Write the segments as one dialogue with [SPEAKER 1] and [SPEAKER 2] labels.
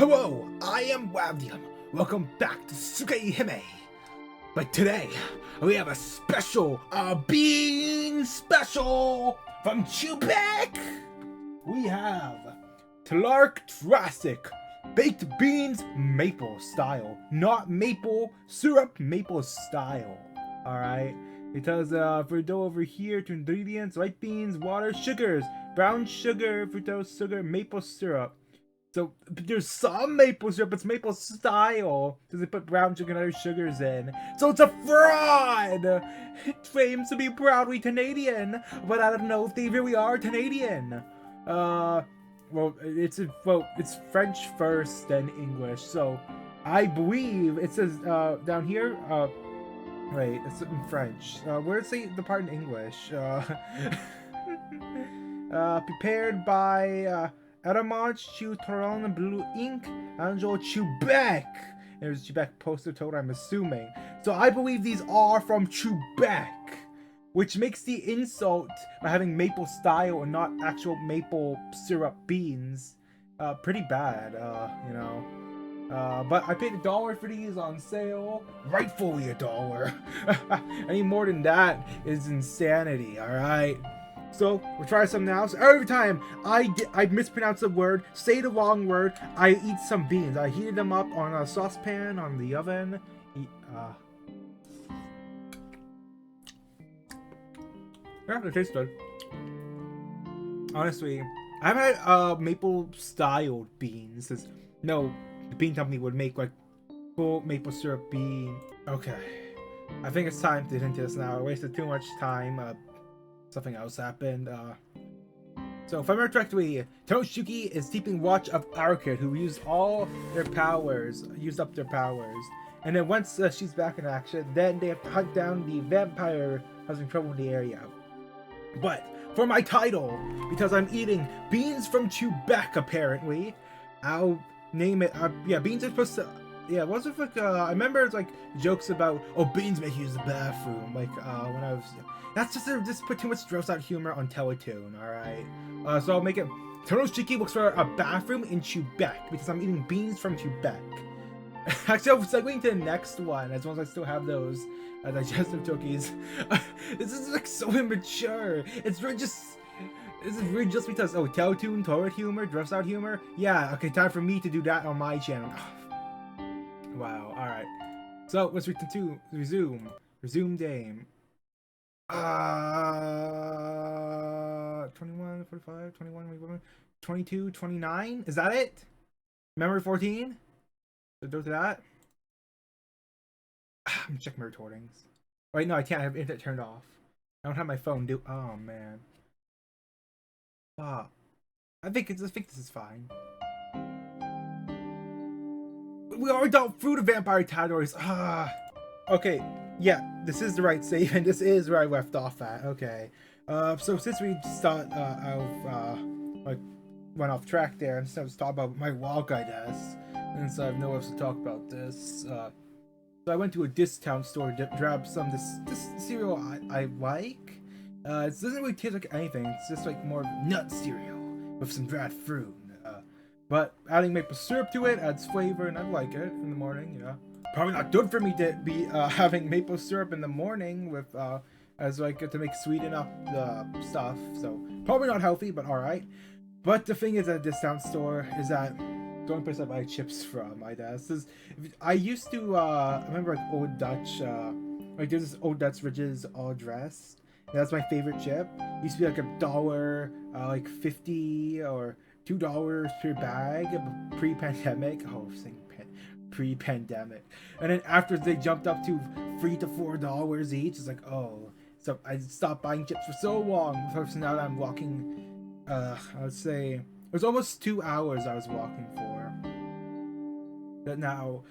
[SPEAKER 1] Hello, I am Wavdium. Welcome back to Tsukihime. But today, we have a special, bean special from Quebec. We have Clark Classic baked beans maple style, not maple syrup, maple style. All right. It tells for dough over here to ingredients: white beans, water, sugars, brown sugar, fructose sugar, maple syrup. So there's some maple syrup, it's maple style, because they put brown sugar and other sugars in. So it's a fraud! It claims to be proudly Canadian, but I don't know if they really are Canadian. Well, it's French first, then English. So I believe it says down here. Wait, it's in French. Where's the part in English? Prepared by Aramage Chew Toron Blue Ink, Angel Quebec. There's Quebec postal code, I'm assuming. So I believe these are from Quebec, which makes the insult by having maple style and not actual maple syrup beans pretty bad, you know. But I paid $1 for these on sale, rightfully $1. Any more than that is insanity, alright? So, we'll try some now. So every time I mispronounce a word, say the wrong word, I eat some beans. I heated them up on a saucepan on the oven. Yeah, they taste good. Honestly, I haven't had maple styled beans. No, the bean company would make like full maple syrup bean. Okay, I think it's time to get into this now. I wasted too much time. Something else happened. So if I remember correctly, Tohno Shiki is keeping watch of our kid who used up their powers. And then once she's back in action, then they have to hunt down the vampire who's in trouble in the area. But for my title, because I'm eating beans from Quebec apparently, I'll name it. Yeah, beans are supposed to. Yeah, wasn't like I remember it's like jokes about beans make you use the bathroom, like when I was. That's just put too much gross out humor on Teletoon, alright? So I'll make it Tohno Shiki looks for a bathroom in Quebec because I'm eating beans from Quebec. Actually, I'm segueing to the next one as long as I still have those digestive cookies. This is like so immature. It's really just because Teletoon, torrid humor, gross out humor. Yeah, okay, time for me to do that on my channel. Wow, alright. So let's resume game. 21, 45, 21, 22, 29? Is that it? Memory 14? Did go to that? I'm gonna check my recordings. Wait, no, I can't. I have internet turned off. I don't have my phone. Oh man. I think this is fine. We already got through the vampire categories. Okay. Yeah, this is the right save, and this is where I left off at. Okay. So since we went off track there, and so I was talking about my walk, I guess, and so I have no else to talk about this. So I went to a discount store to grab some this cereal I like. It doesn't really taste like anything. It's just like more nut cereal with some dried fruit. But adding maple syrup to it adds flavor, and I like it in the morning. Yeah. Probably not good for me to be having maple syrup in the morning with as like to make sweeten up the stuff. So probably not healthy, but all right. But the thing is at a discount store is that the only place I buy chips from, I guess. I used to I remember like Old Dutch like there's this Old Dutch Ridges all dressed. That's my favorite chip. It used to be like $1, like 50 or $2 per bag pre-pandemic. Pre-pandemic, and then after they jumped up to $3 to $4 each, it's like so I stopped buying chips for so long. So now that I'm walking, I would say it was almost 2 hours I was walking for. But now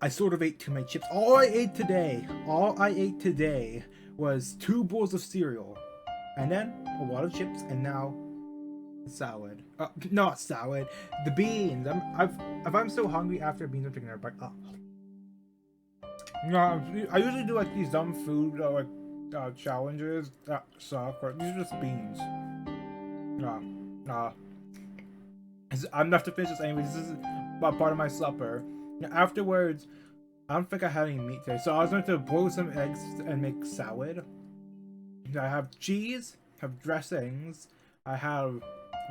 [SPEAKER 1] I sort of ate too many chips. All I ate today was 2 bowls of cereal, and then a lot of chips, and now salad. Not salad. The beans. If I'm so hungry after beans, I'm taking a bite. No, I usually do like these dumb food challenges that suck. But these are just beans. I'm gonna have to finish this anyway. part of my supper. Afterwards, I don't think I had any meat today, so I was going to boil some eggs and make salad. I have cheese, I have dressings, I have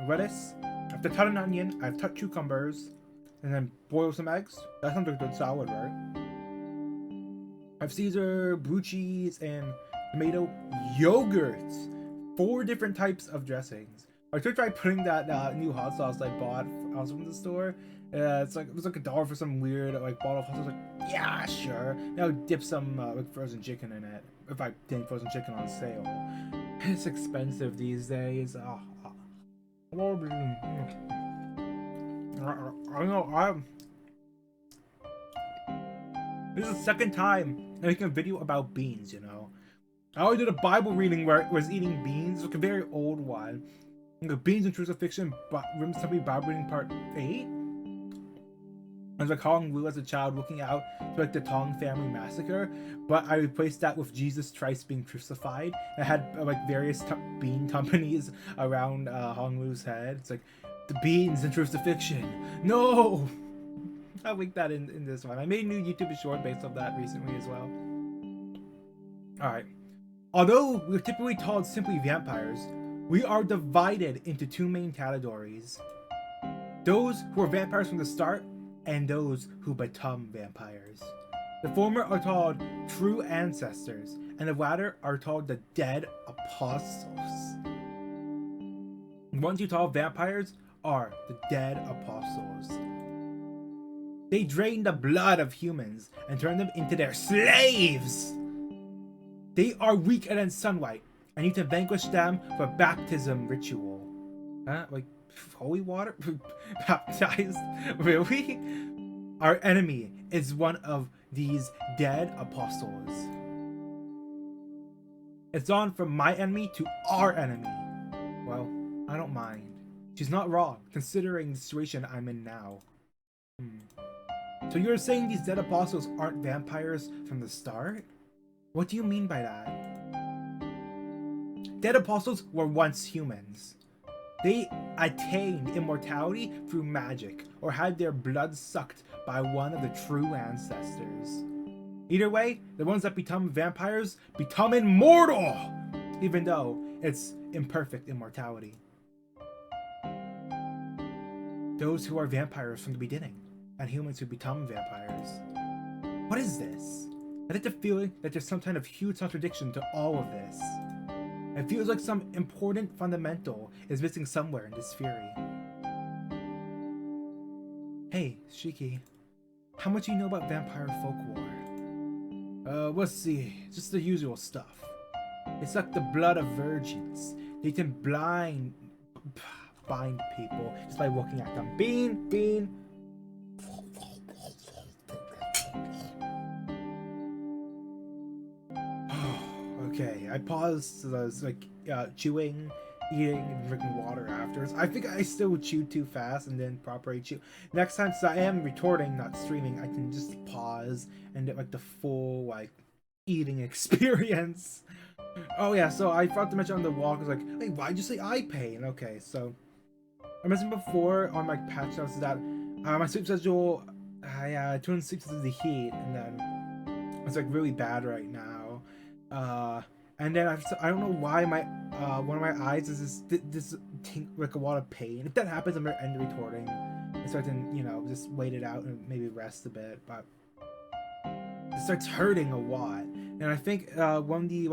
[SPEAKER 1] lettuce, I have a ton of onion, I have ton cucumbers, and then boil some eggs. That sounds like a good salad, right? I have Caesar, blue cheese, and tomato yogurts. 4 different types of dressings. I should try putting that new hot sauce I bought from the store. It was like $1 for some weird like bottle of hot sauce. I was like, yeah, sure. Now dip some like frozen chicken in it. If I think frozen chicken on sale, it's expensive these days. I know. This is the second time I'm making a video about beans. You know, I already did a Bible reading where I was eating beans. It's like a very old one. Beans and Truths of Fiction, Rim Stumpy Bible reading part 8. I was like Hong Wu as a child looking out to like the Tong family massacre, but I replaced that with Jesus Christ being crucified. I had like various bean companies around Hong Wu's head. It's like the beans and Truths of Fiction. No, I'll link that in this one. I made a new YouTube short based on that recently as well. All right. Although we're typically called simply vampires, we are divided into 2 main categories: those who are vampires from the start, and those who become vampires. The former are called true ancestors, and the latter are called the dead apostles. The ones you call vampires are the dead apostles. They drain the blood of humans and turn them into their slaves. They are weaker than sunlight, and need to vanquish them for baptism ritual. Huh? Like holy water? Baptized? Really? Our enemy is one of these dead apostles. It's gone from my enemy to our enemy. Well, I don't mind. She's not wrong, considering the situation I'm in now. So you're saying these dead apostles aren't vampires from the start? What do you mean by that? Dead apostles were once humans. They attained immortality through magic, or had their blood sucked by one of the true ancestors. Either way, the ones that become vampires become immortal, even though it's imperfect immortality. Those who are vampires from the beginning, and humans who become vampires. What is this? I get the feeling that there's some kind of huge contradiction to all of this. It feels like some important fundamental is missing somewhere in this theory. Hey, Shiki, how much do you know about vampire folklore? Let's see, just the usual stuff. They suck the blood of virgins. They can bind people just by looking at them. Bean. Okay, I paused. So I was like chewing, eating, and drinking water afterwards. I think I still chewed too fast and didn't properly chew. Next time, since I am recording, not streaming, I can just pause and get like the full like eating experience. Oh yeah, so I forgot to mention on the walk. I was like, hey, why'd you say eye pain? Okay, so I mentioned before on my patch notes that my sleep schedule, I turned 6 to the heat, and then it's like really bad right now. And then I don't know why my one of my eyes is this like a lot of pain. If that happens, I'm gonna end the recording and start to just wait it out and maybe rest a bit. But it starts hurting a lot, and I think one of the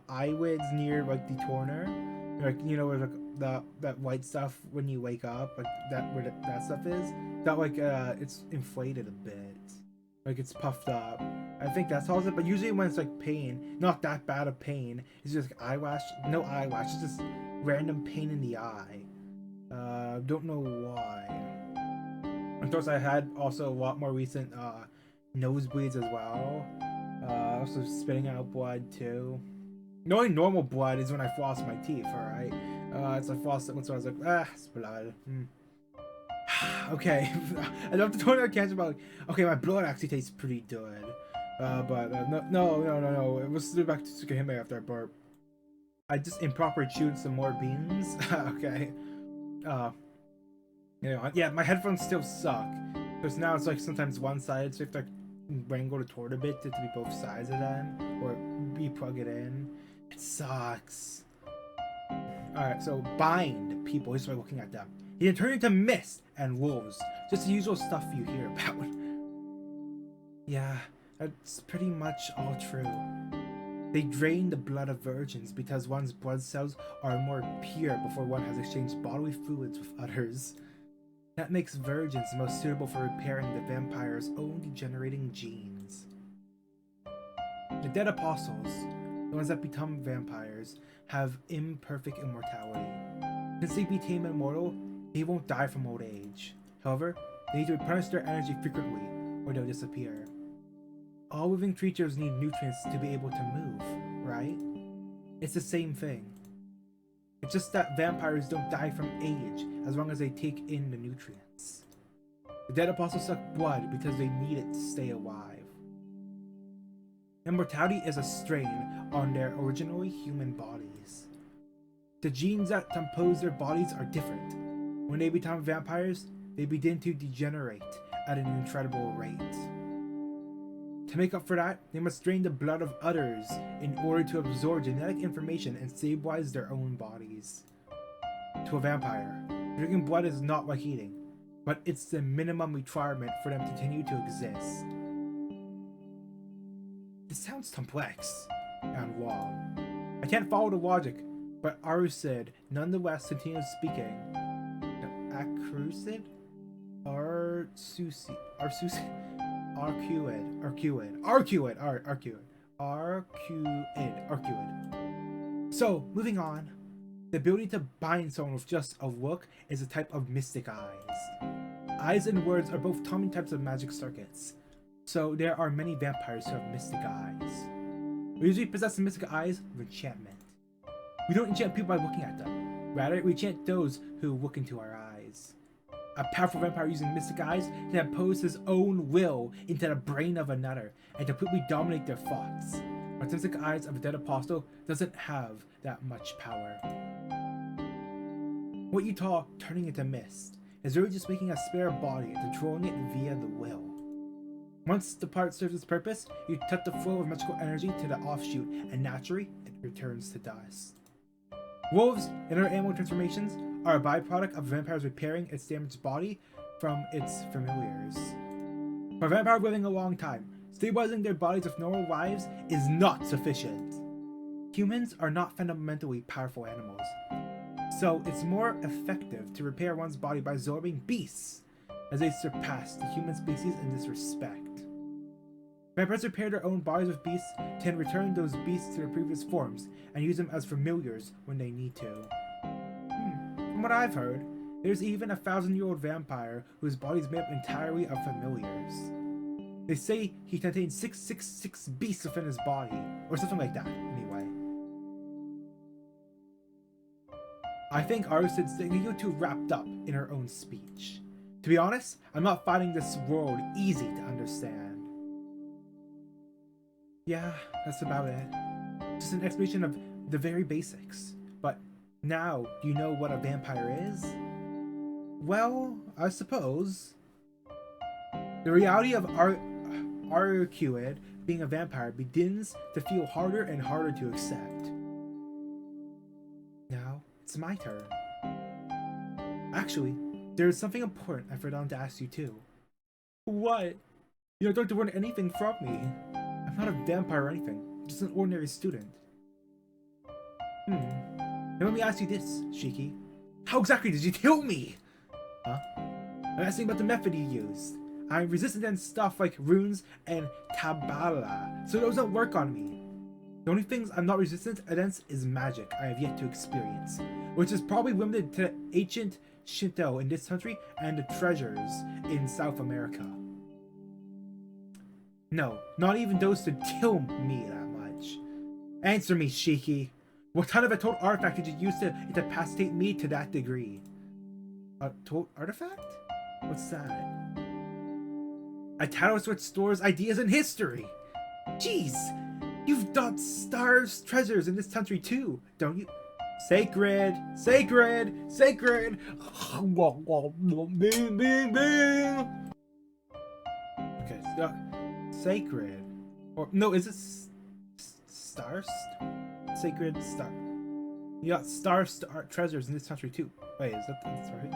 [SPEAKER 1] eyelids near like the corner, like where like that white stuff when you wake up, like that where that stuff is, that like it's inflated a bit, like it's puffed up. I think that's all it, but usually when it's like pain, not that bad of pain, it's just like no eyelash, it's just random pain in the eye. Don't know why. Of course, I had also a lot more recent nosebleeds as well. Also spitting out blood too. The only normal blood is when I floss my teeth, alright? It's like floss once I was like, it's blood. Okay, I don't have to talk cancer about. Okay, my blood actually tastes pretty good. But no. It was back to Tsukihime after I burp. I just improper chewed some more beans. Okay. Yeah, my headphones still suck. Because now it's like sometimes one side, so you have to like wrangle the toward a bit to be both sides of them, or re-plug it in. It sucks. Alright, so bind people just by looking at them. He can turn into mist and wolves. Just the usual stuff you hear about. Yeah, that's pretty much all true. They drain the blood of virgins because one's blood cells are more pure before one has exchanged bodily fluids with others. That makes virgins most suitable for repairing the vampire's own degenerating genes. The dead apostles, the ones that become vampires, have imperfect immortality. Since they became immortal, they won't die from old age. However, they need to replenish their energy frequently, or they'll disappear. All living creatures need nutrients to be able to move, right? It's the same thing. It's just that vampires don't die from age as long as they take in the nutrients. The dead apostles suck blood because they need it to stay alive. Immortality is a strain on their originally human bodies. The genes that compose their bodies are different. When they become vampires, they begin to degenerate at an incredible rate. To make up for that, they must drain the blood of others in order to absorb genetic information and stabilize their own bodies. To a vampire, drinking blood is not like eating, but it's the minimum requirement for them to continue to exist. This sounds complex and long. I can't follow the logic, but Arusid nonetheless continues speaking. Acrusid? Arcuid. So, moving on. The ability to bind someone with just a look is a type of mystic eyes. Eyes and words are both common types of magic circuits. So there are many vampires who have mystic eyes. We usually possess the mystic eyes of enchantment. We don't enchant people by looking at them. Rather, we enchant those who look into our eyes. A powerful vampire using mystic eyes can impose his own will into the brain of another and completely dominate their thoughts. But the mystic eyes of a dead apostle doesn't have that much power. What you call turning into mist is really just making a spare body and controlling it via the will. Once the part serves its purpose, you cut the flow of magical energy to the offshoot, and naturally, it returns to dust. Wolves and other animal transformations are a byproduct of vampires repairing its damaged body from its familiars. For a vampire living a long time, stabilizing their bodies with normal lives is not sufficient. Humans are not fundamentally powerful animals, so it's more effective to repair one's body by absorbing beasts, as they surpass the human species in this respect. Vampires repair their own bodies with beasts, can return those beasts to their previous forms, and use them as familiars when they need to. From what I've heard, there's even a 1,000-year-old vampire whose body is made up entirely of familiars. They say he contains 666 beasts within his body, or something like that, anyway. I think Arusid's getting a little too wrapped up in her own speech. To be honest, I'm not finding this world easy to understand. Yeah, that's about it. Just an explanation of the very basics. But now, do you know what a vampire is? Well, I suppose. The reality of Arcuid being a vampire begins to feel harder and harder to accept. Now, it's my turn. Actually, there's something important I forgot to ask you too. What? You don't have to learn anything from me. I'm not a vampire or anything. I'm just an ordinary student. Now let me ask you this, Shiki. How exactly did you kill me? Huh? I'm asking about the method you used. I'm resistant against stuff like runes and Kabbalah, so those don't work on me. The only things I'm not resistant against is magic I have yet to experience, which is probably limited to ancient Shinto in this country and the treasures in South America. No, not even those to kill me that much. Answer me, Shiki. What kind of a total artifact did you use to incapacitate me to that degree? A total artifact? What's that? A tattoo which stores ideas and history. Jeez, you've got stars treasures in this country too, don't you? Sacred, sacred, sacred. Bing, bing, bing. sacred. Or no, is it stars? Sacred star. You got star treasures in this country too. Wait, is that that's right?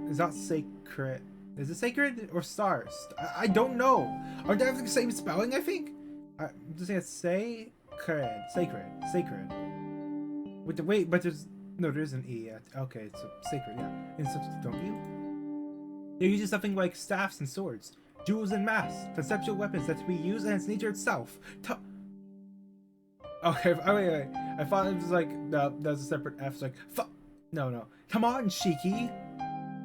[SPEAKER 1] Is that sacred? Is it sacred or stars? I don't know. Are they having the same spelling? I think. I'm just saying sacred. Wait, but there's an e. Okay, it's sacred. Yeah, in substance, don't you? They're using something like staffs and swords, jewels and masks, conceptual weapons that we use, and it's nature itself. Okay, wait. I thought it was like that was a separate F. Like, no. Come on, Shiki.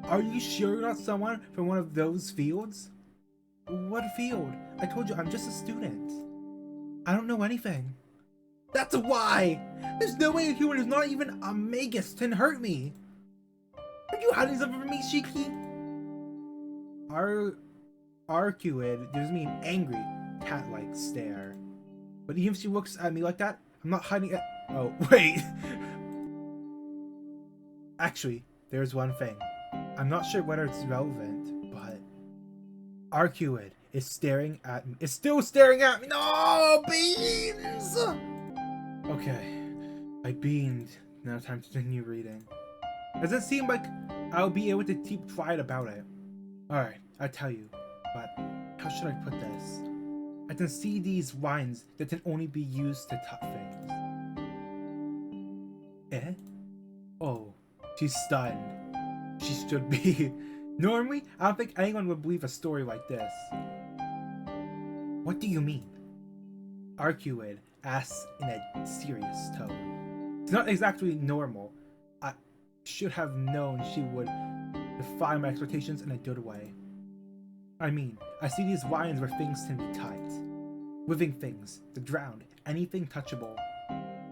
[SPEAKER 1] Are you sure you're not someone from one of those fields? What field? I told you I'm just a student. I don't know anything. That's why. There's no way a human who's not even a magus can hurt me. Are you hiding something from me, Shiki? Arcuid gives me an angry, cat-like stare. But even if she looks at me like that, I'm not hiding it. Oh, wait. Actually, there's one thing. I'm not sure whether it's relevant, but Arcuid is staring at me. It's still staring at me. No, beans! Okay, I beamed. Now time to continue reading. Doesn't seem like I'll be able to keep quiet about it. Alright, I'll tell you. But how should I put this? I can see these wines that can only be used to cut things. Eh? Oh, she's stunned. She should be. Normally, I don't think anyone would believe a story like this. What do you mean? Arcuid asks in a serious tone. It's not exactly normal. I should have known she would defy my expectations in a good way. I mean, I see these wines where things can be tight. Living things, the ground, anything touchable.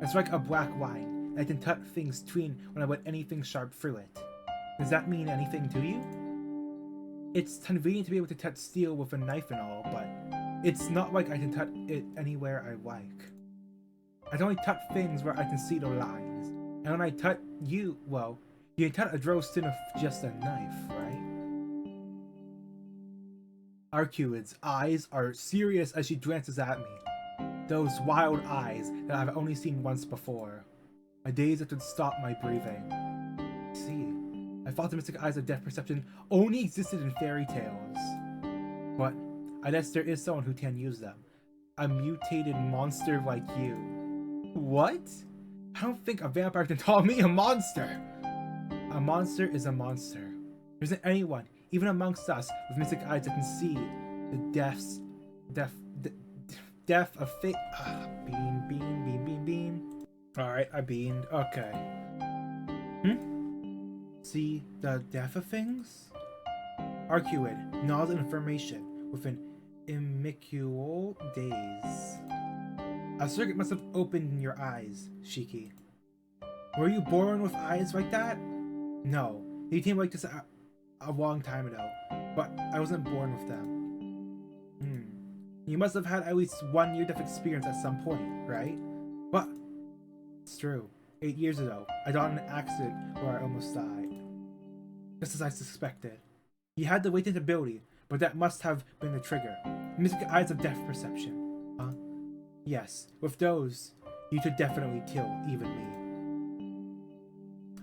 [SPEAKER 1] It's like a black wine. I can cut things clean when I put anything sharp through it. Does that mean anything to you? It's convenient to be able to cut steel with a knife and all, but it's not like I can cut it anywhere I like. I can only cut things where I can see the lines. And when I cut you, well, you can cut a drill skin with just a knife, right? Arcuid's eyes are serious as she glances at me. Those wild eyes that I've only seen once before. A daze that would stop my breathing. See, I thought the mystic eyes of death perception only existed in fairy tales. But I guess there is someone who can use them. A mutated monster like you. What? I don't think a vampire can call me a monster. A monster is a monster. There isn't anyone, even amongst us, with mystic eyes that can see the death of fate. Bean. Alright, I beamed. Okay. See the death of things? Arcuid nods in affirmation with an immaculate gaze. A circuit must have opened in your eyes, Shiki. Were you born with eyes like that? No, they came like this a long time ago, but I wasn't born with them. You must have had at least 1 near-death experience at some point, right? But it's true. 8 years ago, I got in an accident where I almost died. Just as I suspected. He had the latent ability, but that must have been the trigger. Mystic eyes of death perception. Huh? Yes, with those, you could definitely kill even me.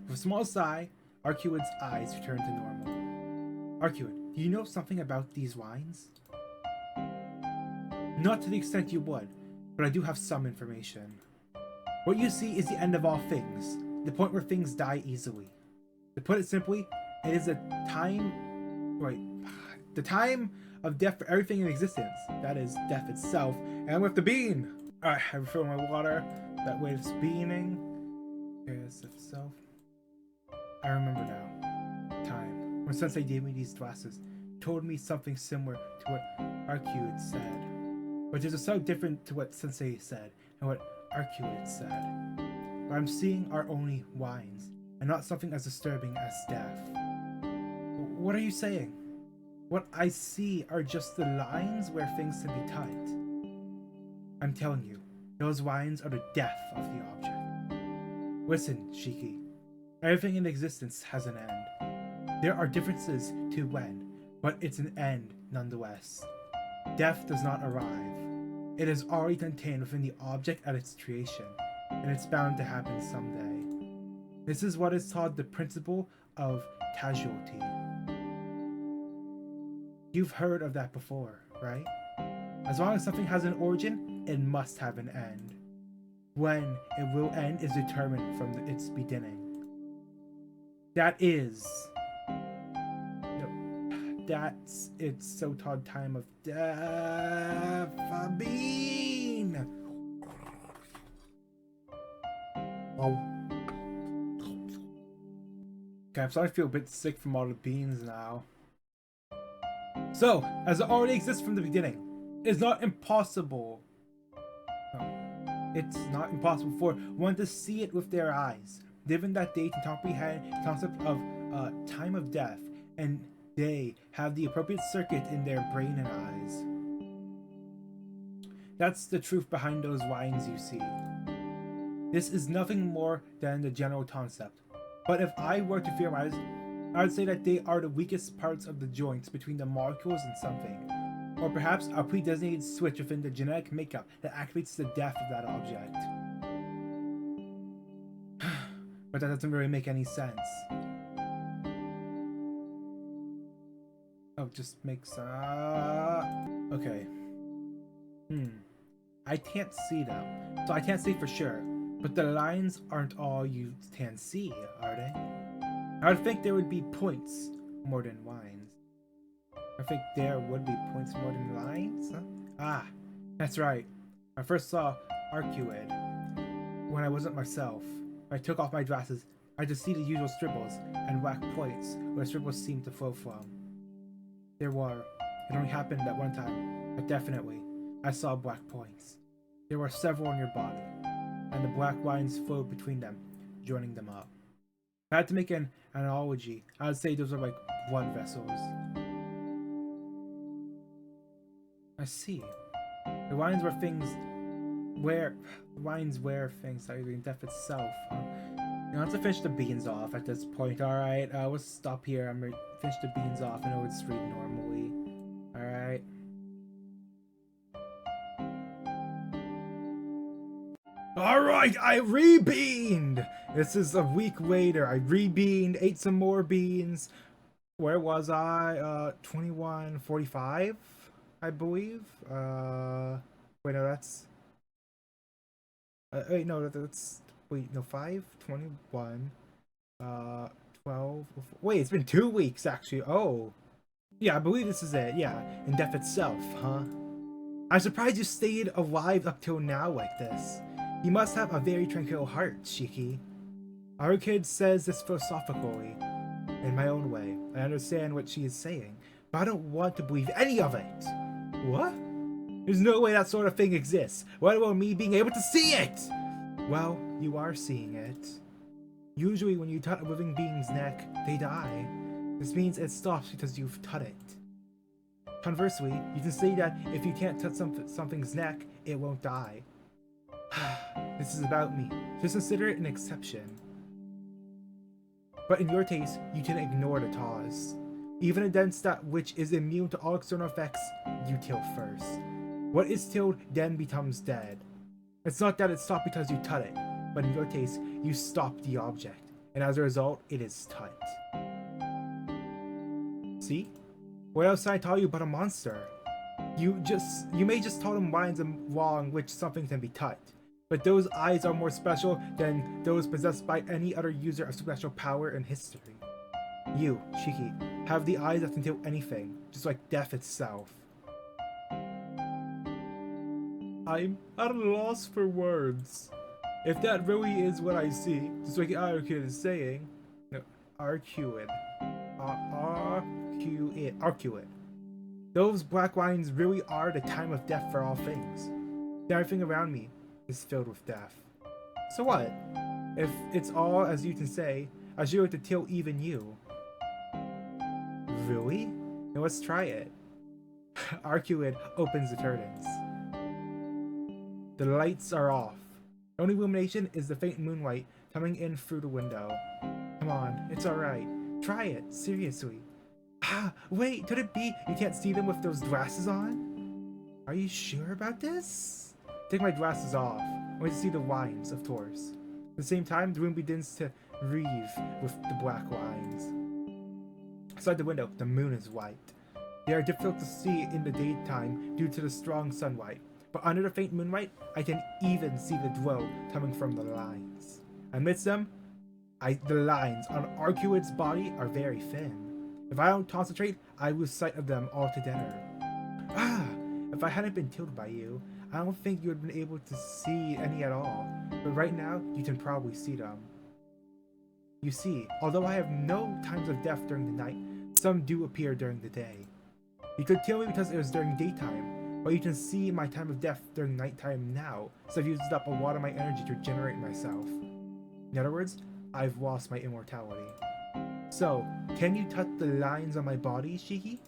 [SPEAKER 1] With a small sigh, Arcuid's eyes returned to normal. Arcuid, do you know something about these wines? Not to the extent you would, but I do have some information. What you see is the end of all things, the point where things die easily. To put it simply, it is the time of death for everything in existence. That is, death itself. And with the bean! Alright, I refill my water. That wave's beaming. Yes, itself. I remember now. Time. When Sensei gave me these glasses, he told me something similar to what Arcuid said. But there's a subtle difference to what Sensei said and what Arcuid said. What I'm seeing are only wines, and not something as disturbing as death. What are you saying? What I see are just the lines where things can be tight. I'm telling you, those wines are the death of the object. Listen, Shiki. Everything in existence has an end. There are differences to when, but it's an end nonetheless. Death does not arrive. It is already contained within the object at its creation, and it's bound to happen someday. This is what is called the principle of casualty. You've heard of that before, right? As long as something has an origin, it must have an end. When it will end is determined from its beginning. That's it's so called time of death. Bean. Oh. Okay, I'm starting to feel a bit sick from all the beans now. So, as it already exists from the beginning, it's not impossible. No, it's not impossible for one to see it with their eyes, given that they can comprehend the concept of time of death, and they have the appropriate circuit in their brain and eyes. That's the truth behind those lines you see. This is nothing more than the general concept. But if I were to theorize, I would say that they are the weakest parts of the joints between the molecules and something. Or perhaps a pre-designated switch within the genetic makeup that activates the death of that object. But that doesn't really make any sense. Oh, just makes okay. I can't see them, so I can't say for sure. But the lines aren't all you can see, are they? I would think there would be points more than lines. I think there would be points more than lines. Huh? Ah, that's right. I first saw Arcuid when I wasn't myself. When I took off my glasses, I just see the usual scribbles and black points where scribbles seem to flow from. There were. It only happened at one time, but definitely, I saw black points. There were several on your body, and the black lines flowed between them, joining them up. If I had to make an analogy, I would say those are like blood vessels. I see. The lines were things where things are in death itself. You know, let's finish the beans off at this point. Alright, let's stop here. I'm gonna finish the beans off. I know it's read normally. Alright. Alright, I re-beaned! This is a week later. I re-beaned, ate some more beans. Where was I? 21:45, I believe. Wait, no, that's... wait, no, that's... Wait, no, 5:21. 12... Wait, it's been 2 weeks, actually. Oh. Yeah, I believe this is it. Yeah, in death itself, huh? I'm surprised you stayed alive up till now like this. You must have a very tranquil heart, Shiki. Our kid says this philosophically. In my own way, I understand what she is saying, but I don't want to believe any of it. What? There's no way that sort of thing exists. What about me being able to see it? Well, you are seeing it. Usually when you touch a living being's neck, they die. This means it stops because you've touched it. Conversely, you can say that if you can't touch something's neck, it won't die. This is about me. Just consider it an exception. But in your case, you can ignore the cause. Even against that which is immune to all external effects, you kill first. What is killed then becomes dead. It's not that it stopped because you touch it, but in your case, you stop the object, and as a result, it is touched. See? What else did I tell you about a monster? You may just tell them lines along which something can be touched. But those eyes are more special than those possessed by any other user of supernatural power in history. You, Shiki, have the eyes that can kill anything, just like death itself. I'm at a loss for words. If that really is what I see, just like Arcuid is saying... No, Arcuid. Arcuid. Those black lines really are the time of death for all things. Everything around me is filled with death. So what? If it's all as you can say, I should to kill even you. Really? Now let's try it. Arcuid opens the curtains. The lights are off. The only illumination is the faint moonlight coming in through the window. Come on, it's alright. Try it, seriously. Ah, wait, could it be you can't see them with those glasses on? Are you sure about this? Take my glasses off. I want to see the lines, of course. At the same time, the room begins to wreathe with the black lines. Outside the window, the moon is white. They are difficult to see in the daytime due to the strong sunlight, but under the faint moonlight, I can even see the glow coming from the lines. Amidst them, the lines on Arcuid's body are very thin. If I don't concentrate, I lose sight of them altogether. If I hadn't been killed by you, I don't think you would have been able to see any at all, but right now, you can probably see them. You see, although I have no times of death during the night, some do appear during the day. You could kill me because it was during daytime, but you can see my time of death during nighttime now, so I've used up a lot of my energy to regenerate myself. In other words, I've lost my immortality. So, can you touch the lines on my body, Shiki?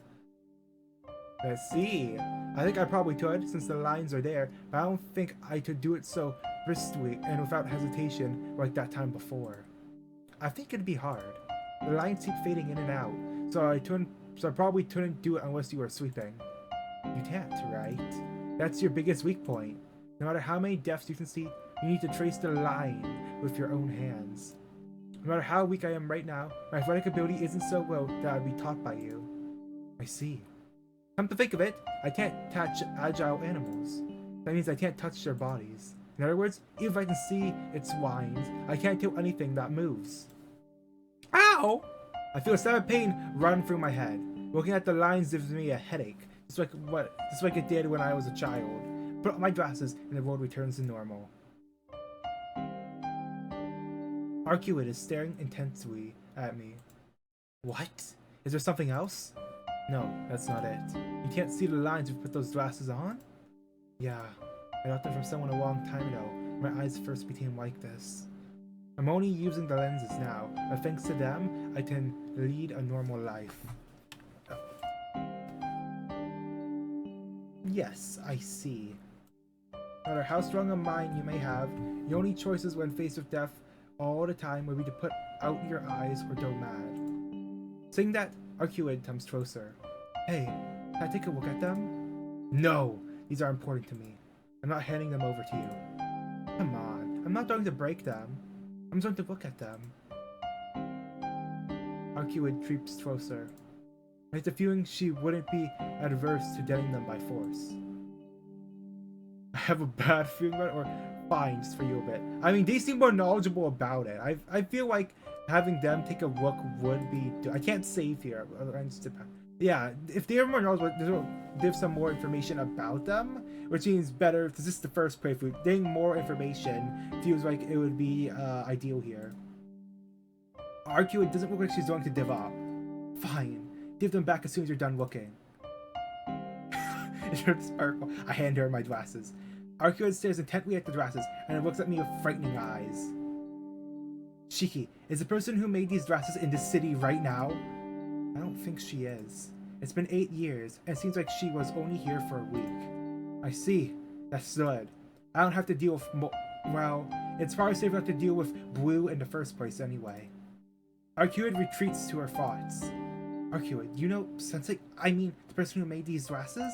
[SPEAKER 1] Let's see. I think I probably could, since the lines are there, but I don't think I could do it so briskly and without hesitation like that time before. I think it'd be hard. The lines keep fading in and out, so I probably couldn't do it unless you were sleeping. You can't, right? That's your biggest weak point. No matter how many deaths you can see, you need to trace the line with your own hands. No matter how weak I am right now, my athletic ability isn't so low that I'd be taught by you. I see. Come to think of it, I can't touch agile animals. That means I can't touch their bodies. In other words, even if I can see its lines, I can't kill anything that moves. Ow! I feel a stab of pain run through my head. Looking at the lines gives me a headache, just like it did when I was a child. Put on my glasses and the world returns to normal. Arcuid is staring intensely at me. What? Is there something else? No, that's not it. You can't see the lines if you put those glasses on? Yeah, I got them from someone a long time ago. My eyes first became like this. I'm only using the lenses now, but thanks to them, I can lead a normal life. Yes, I see. No matter how strong a mind you may have, your only choices when faced with death all the time would be to put out your eyes or go mad. Saying that, Arcuid comes closer. Hey, can I take a look at them? No! These are important to me. I'm not handing them over to you. Come on, I'm not going to break them. I'm going to look at them. Arcuid creeps closer. I have the feeling she wouldn't be adverse to getting them by force. I have a bad feeling about it, or fine, just for you a bit. I mean, they seem more knowledgeable about it. I feel like having them take a look would be... I can't save here. Yeah, if they're more knowledgeable, they'll give some more information about them, which means better, because this is the first playthrough. Getting more information feels like it would be ideal here. Arcuid doesn't look like she's going to give up. Fine. Give them back as soon as you're done looking. Sparkle. I hand her my glasses. Arcuid stares intently at the glasses, and it looks at me with frightening eyes. Shiki, is the person who made these glasses in this city right now? I don't think she is. It's been 8 years, and it seems like she was only here for a week. I see. That's good. I don't have to deal with well, it's probably safer not to deal with Blue in the first place anyway. Arcuid retreats to her thoughts. Arcuid, you know Sensei? I mean, the person who made these glasses?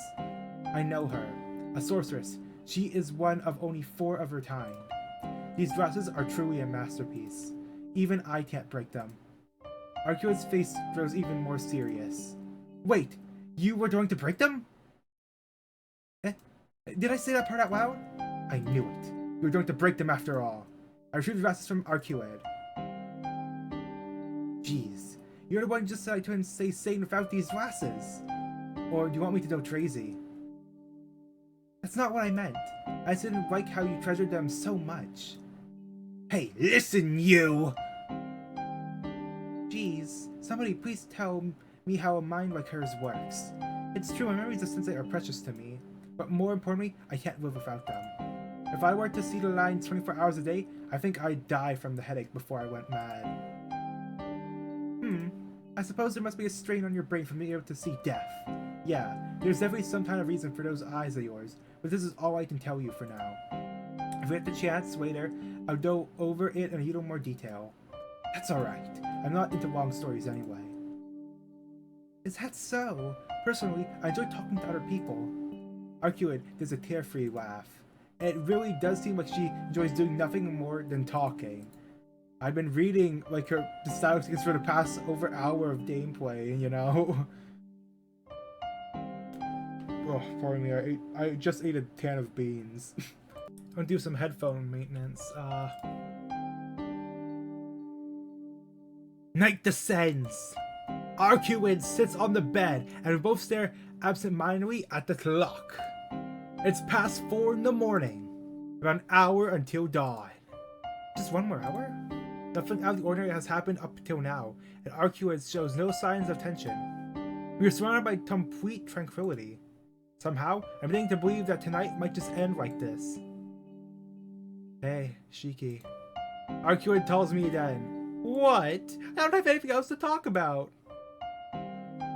[SPEAKER 1] I know her. A sorceress. She is one of only 4 of her kind. These glasses are truly a masterpiece. Even I can't break them. Arcuid's face grows even more serious. Wait, you were going to break them? Did I say that part out loud? I knew it. You were going to break them after all. I retrieved the glasses from Arcuid. Jeez, you're the one who just said I couldn't stay sane without these glasses. Or do you want me to go crazy? That's not what I meant. I just didn't like how you treasured them so much. Hey, listen, you! Jeez, somebody please tell me how a mind like hers works. It's true, my memories of Sensei are precious to me, but more importantly, I can't live without them. If I were to see the lines 24 hours a day, I think I'd die from the headache before I went mad. I suppose there must be a strain on your brain from being able to see death. Yeah, there's definitely some kind of reason for those eyes of yours, but this is all I can tell you for now. If we get the chance later, I'll go over it in a little more detail. That's alright. I'm not into long stories anyway. Is that so? Personally, I enjoy talking to other people. Arcuid does a carefree laugh. It really does seem like she enjoys doing nothing more than talking. I've been reading like the statistics for the past over hour of gameplay, you know. Oh, pardon me. I just ate a can of beans. I'm gonna do some headphone maintenance. Night descends. Arcuid sits on the bed, and we both stare absent-mindedly at the clock. It's past 4 in the morning. About an hour until dawn. Just one more hour? Nothing out of the ordinary has happened up till now, and Arcuid shows no signs of tension. We are surrounded by complete tranquility. Somehow, I'm beginning to believe that tonight might just end like this. Hey, Shiki. Arcuid tells me then. What? I don't have anything else to talk about.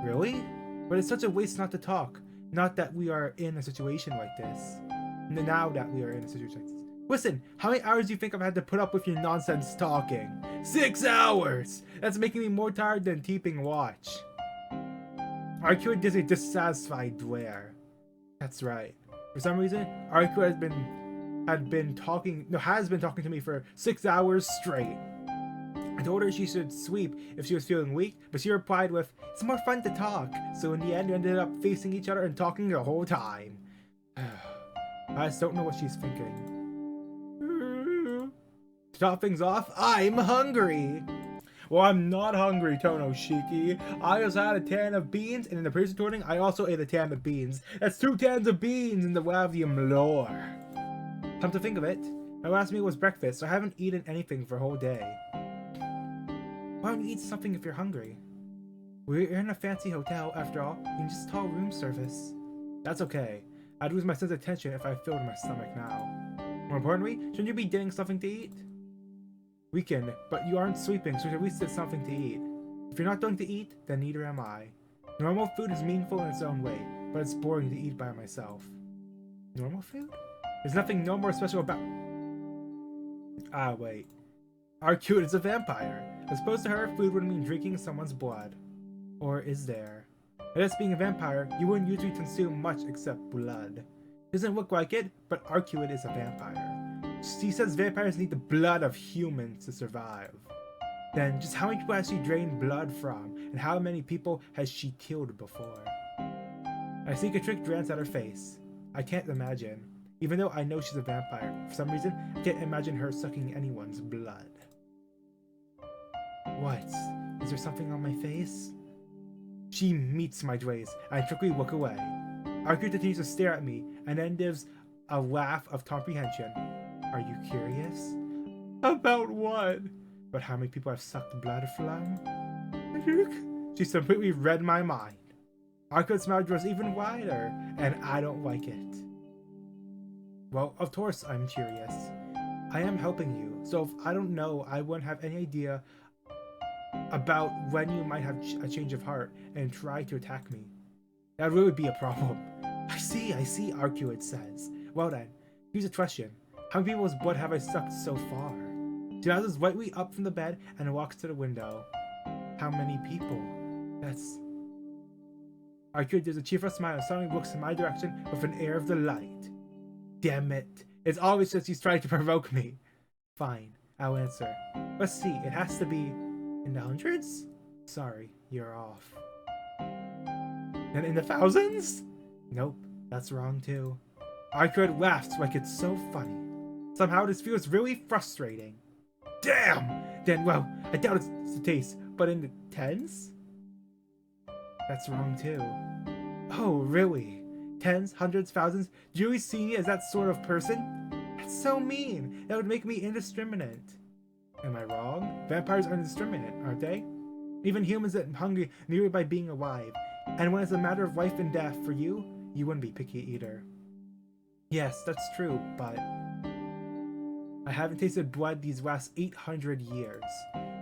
[SPEAKER 1] Really? But it's such a waste not to talk. Not that we are in a situation like this. Now that we are in a situation like this. Listen, how many hours do you think I've had to put up with your nonsense talking? 6 hours! That's making me more tired than keeping watch. Arcuid gives a dissatisfied glare. That's right. For some reason, Arcuid has been talking to me for 6 hours straight. I told her she should sleep if she was feeling weak, but she replied with, "It's more fun to talk." So in the end, we ended up facing each other and talking the whole time. I just don't know what she's thinking. To top things off, I'm hungry. Well, I'm not hungry, Tohno Shiki. I just had a can of beans, and in the previous recording, I also ate a can of beans. That's 2 cans of beans in the Wavium lore. Come to think of it, my last meal was breakfast, so I haven't eaten anything for a whole day. Why don't you eat something if you're hungry? We're in a fancy hotel, after all. You can just call room service. That's okay. I'd lose my sense of tension if I filled my stomach now. More importantly, shouldn't you be getting something to eat? We can, but you aren't sleeping, so at least get something to eat. If you're not going to eat, then neither am I. Normal food is meaningful in its own way, but it's boring to eat by myself. Normal food? There's nothing no more special about... Ah, wait. Arcuid is a vampire. As opposed to her, food would mean drinking someone's blood. Or is there? I guess being a vampire, you wouldn't usually consume much except blood. Doesn't look like it, but Arcuid is a vampire. She says vampires need the blood of humans to survive. Then, just how many people has she drained blood from, and how many people has she killed before? I sneak a trick glance at her face. I can't imagine. Even though I know she's a vampire, for some reason, I can't imagine her sucking anyone's blood. What? Is there something on my face? She meets my gaze, and I quickly look away. Arcuid continues to stare at me, and then gives a laugh of comprehension. Are you curious? About what? About how many people I've sucked blood from? She's completely read my mind. Arcuid's smile grows even wider, and I don't like it. Well, of course I'm curious. I am helping you, so if I don't know, I wouldn't have any idea about when you might have a change of heart and try to attack me. That would really be a problem. I see, Arcuid says. Well then, here's a question. How many people's blood have I sucked so far? She rises lightly up from the bed and walks to the window. How many people? That's... Arcuid gives a cheerful smile and suddenly looks in my direction with an air of delight. Damn it. It's obvious that she's trying to provoke me. Fine, I'll answer. Let's see, it has to be in the hundreds? Sorry, you're off. And in the thousands? Nope, that's wrong too. Arcuid laughs like it's so funny. Somehow this feels really frustrating. Damn! Then, well, I doubt it's the taste, but in the tens? That's wrong too. Oh, really? Tens, hundreds, thousands? Do you really see me as that sort of person? That's so mean. That would make me indiscriminate. Am I wrong? Vampires are indiscriminate, aren't they? Even humans get hungry merely by being alive. And when it's a matter of life and death for you, you wouldn't be picky either. Yes, that's true, but... I haven't tasted blood these last 800 years.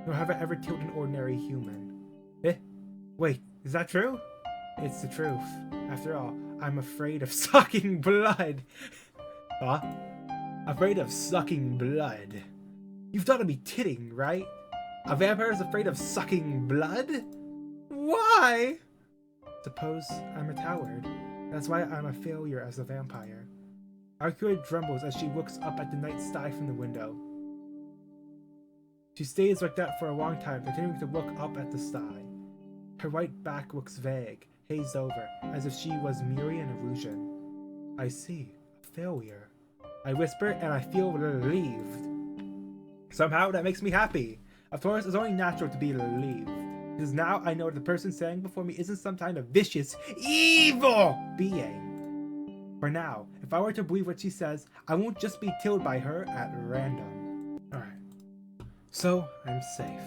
[SPEAKER 1] Nor have I ever killed an ordinary human. Wait, is that true? It's the truth. After all, I'm afraid of sucking blood. Huh? Afraid of sucking blood? You've got to be kidding, right? A vampire is afraid of sucking blood? Why? Suppose I'm a coward. That's why I'm a failure as a vampire. Arcuate trembles as she looks up at the night sky from the window. She stays like that for a long time, continuing to look up at the sky. Her white back looks vague, hazed over, as if she was merely an illusion. I see. A failure. I whisper, and I feel relieved. Somehow, that makes me happy. Of course, it's only natural to be relieved. Because now I know that the person standing before me isn't some kind of vicious, evil being. For now, if I were to believe what she says, I won't just be killed by her at random. Alright. So, I'm safe.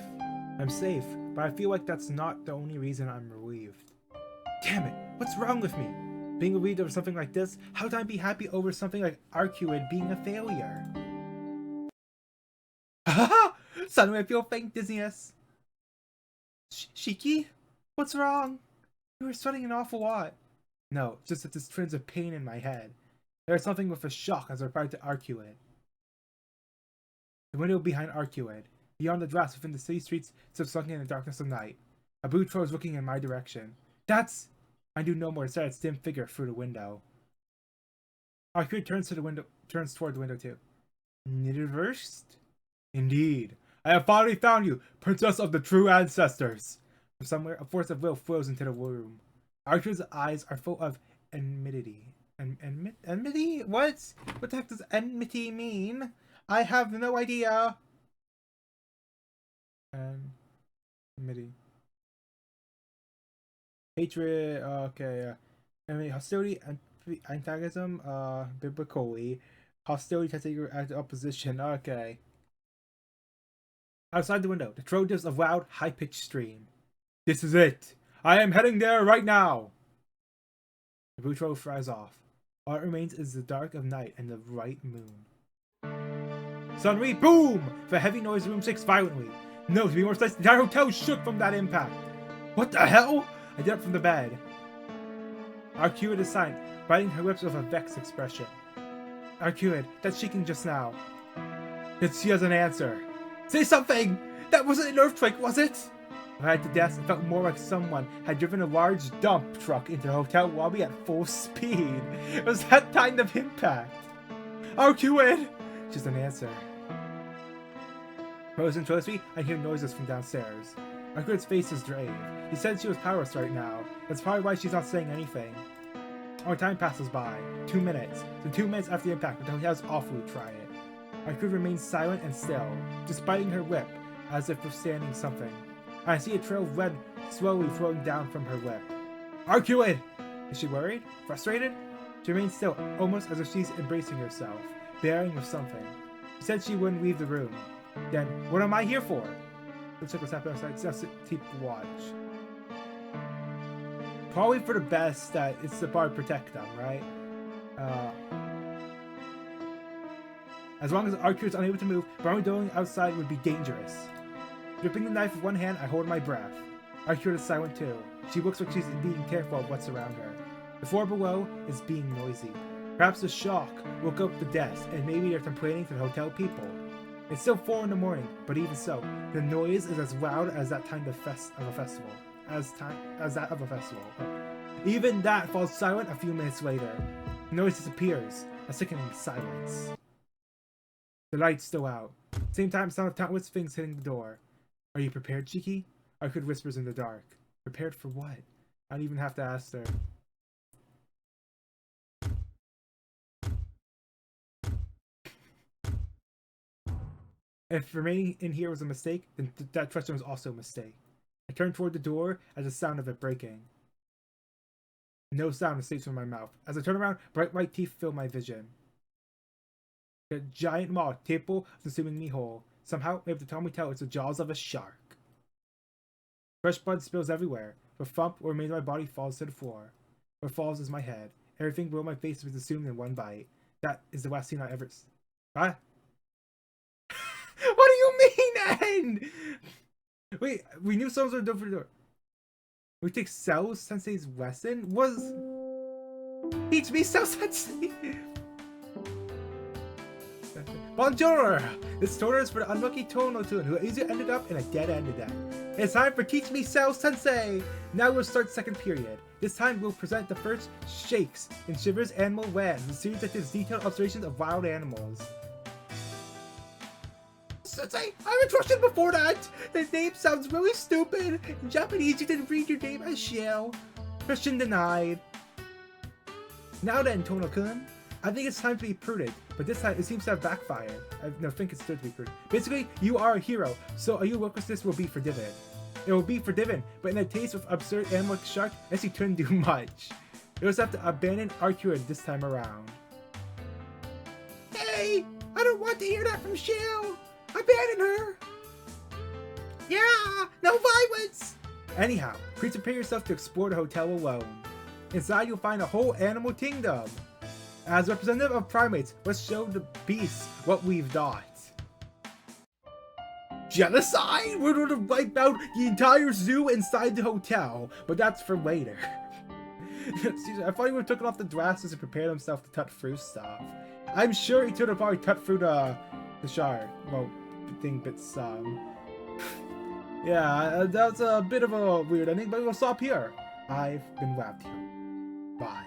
[SPEAKER 1] I'm safe, but I feel like that's not the only reason I'm relieved. Damn it, what's wrong with me? Being relieved over something like this, how can I be happy over something like Arcuate being a failure? Haha! Suddenly I feel faint dizziness. Shiki? What's wrong? You were sweating an awful lot. No, just that this twinge of pain in my head. There's something with a shock as I replied to Arcuate. The window behind Arcuate. Beyond the glass within the city streets sits sunken in the darkness of night. A blue troll is looking in my direction. That's... I do no more to its dim figure through the window. Arcuate turns toward the window too. Knitted first? Indeed. I have finally found you, princess of the true ancestors. From somewhere, a force of will flows into the room. Arcuate's eyes are full of enmity. Enmity? What? What the heck does enmity mean? I have no idea. Enmity. Hatred, okay, enemy, hostility, antagonism, biblically. Hostility to take as opposition, okay. Outside the window, the troll gives a loud, high-pitched scream. This is it! I am heading there right now! The blue troll flies off. All that remains is the dark of night and the bright moon. Suddenly, boom! The heavy noise the room shakes violently. No, to be more precise, the entire hotel shook from that impact. What the hell? I get up from the bed. Arcuate is silent, biting her lips with a vexed expression. Arcuate, that's shaking just now. Yet she has an answer. Say something! That wasn't an earthquake, was it? I had to guess, it felt more like someone had driven a large dump truck into the hotel lobby at full speed. It was that kind of impact. Arcuate! Just an answer. Frozen close to me, I hear noises from downstairs. Arcuate's face is grave. He said she was powerless right now. That's probably why she's not saying anything. Our time passes by. 2 minutes. So 2 minutes after the impact, the hotel's awfully quiet. Arcuate remains silent and still, just biting her lip, as if withstanding something. I see a trail of red slowly flowing down from her lip. Arcuate! Is she worried? Frustrated? She remains still, almost as if she's embracing herself, bearing with something. She said she wouldn't leave the room. Then, what am I here for? Let's check what's happening outside. Just keep watch. Probably for the best that it's the bar to protect them, right? As long as Arcuate is unable to move, Brownie going outside would be dangerous. Gripping the knife with one hand, I hold my breath. Arcuate is silent too. She looks like she's being careful of what's around her. The floor below is being noisy. Perhaps the shock woke up the desk, and maybe they're complaining to the hotel people. It's still 4 in the morning, but even so, the noise is as loud as that kind of a festival. As that of a festival. Even that falls silent a few minutes later. The noise disappears, a sickening silence. The light's still out. Same time, sound of countless things hitting the door. Are you prepared, Shiki? Arcuate whispers in the dark. Prepared for what? I don't even have to ask her. If remaining in here was a mistake, then that question was also a mistake. I turned toward the door as the sound of it breaking. No sound escapes from my mouth. As I turn around, bright white teeth fill my vision. A giant maw capable of consuming me whole. Somehow, able to tell me it's the jaws of a shark. Fresh blood spills everywhere. The thump or remains of my body falls to the floor. What falls is my head. Everything below my face is consumed in one bite. That is the last scene I ever... What? What do you mean, end? Wait, we knew someone was done for the door. We take Cell Sensei's lesson? Teach me Cell Sensei! Bonjour! This tutorial is for the unlucky Tohno who easily ended up in a dead end again. It's time for Teach Me Cell Sensei! Now we'll start second period. This time we'll present the first Shakes in Shiver's Animal Land, a series that gives detailed observations of wild animals. Sensei, I have a question before that! The name sounds really stupid! In Japanese, you didn't read your name as Shell. Question denied. Now then, Tohno-kun, I think it's time to be prudent, but this time it seems to have backfired. I think it's still to be prudent. Basically, you are a hero, so your worklessness will be forgiven. It will be forgiven, but in a taste of absurd animal shark, as you couldn't do much. You'll just have to abandon Arcura this time around. Hey! I don't want to hear that from Shell! Abandon her! Yeah! No violence! Anyhow, please prepare yourself to explore the hotel alone. Inside you'll find a whole animal kingdom. As representative of primates, let's show the beasts what we've got. Genocide? We're going to wipe out the entire zoo inside the hotel, but that's for later. I thought he would have taken off the glasses and prepared himself to cut through stuff. I'm sure he could have probably cut through the shark. Well, the thing bit some. Yeah, that's a bit of a weird ending, but we'll stop here. I've been Wrapped here. Bye.